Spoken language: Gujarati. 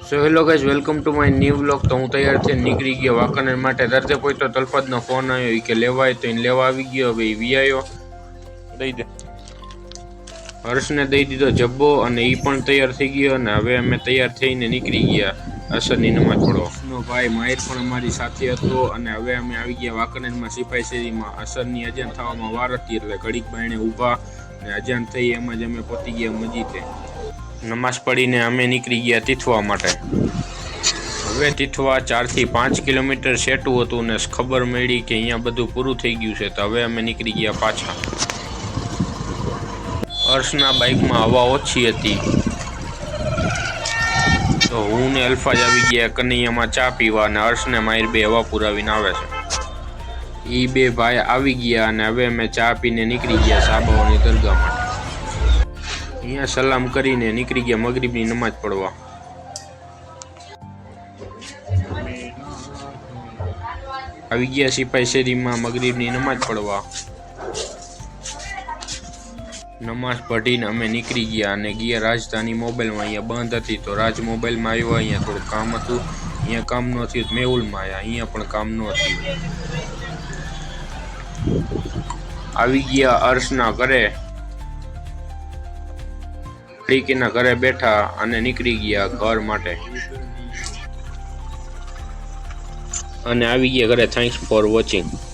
So hello guys, welcome to my new vlog. તો હું તૈયાર થઈને નીકળી ગયો વાંકાનેર માટે। તરતે પહોંચ્યો તો તલપતનો ફોન આવ્યો કે લેવાય, તો એને લેવા આવી ગયો। હવે એ વી દઈ દે, હર્ષને દઈ દીધો જબ્બો અને એ પણ તૈયાર થઈ ગયો। અને હવે અમે તૈયાર થઈને નીકળી ગયા અસરની નમાજ પડો। નો ભાઈ માહિર પણ અમારી સાથે હતો। અને હવે અમે આવી ગયા વાંકાનેરમાં સિપાઈ શેરીમાં। અસરની અજાન થવામાં વાર હતી એટલે ઘડીક બાયણે ઊભા અને અજાન થઈ એમાં જ અમે પહોંચી ગયા મસ્જિદે। નમાઝ પડીને અમે નીકળી ગયા તીથવા માટે। હવે તીથવા 4 થી 5 કિલોમીટર સેટું હતું ને ખબર મળી કે અહીંયા બધું પૂરું થઈ ગયું છે, તો હવે અમે નીકળી ગયા પાછા। હર્ષના બાઇકમાં હવા ઓછી હતી તો હું ને અલ્ફાજ આવી ગયા કનૈયામાં ચા પીવા, અને હર્ષને માહિર બે હવા પુરાવીને આવે છે। એ બે ભાઈ આવી ગયા અને હવે અમે ચા પીને નીકળી ગયા સાબાઓની દરગાહ માટે। અહીંયા સલામ કરીને નીકળી ગયા મગરીબની નમાજ પડવા। આવી ગયા સિપાઈ શેરીમાં મગરીબની નમાજ પડવા। નમાજ પઢીને અમે નીકળી ગયા અને ગયા રાજધાની મોબાઈલમાં। અહીંયા બંધ હતી તો રાજ મોબાઈલમાં આવ્યા। અહીંયા થોડું કામ હતું, અહીંયા કામ ન થયું મેહુલમાં આવ્યા, અહીંયા પણ કામ ન થયું। આવી ગયા હર્ષના ઘરે, ના ઘરે બેઠા અને નીકળી ગયા ઘર માટે અને આવી ગયા ઘરે। Thanks for watching.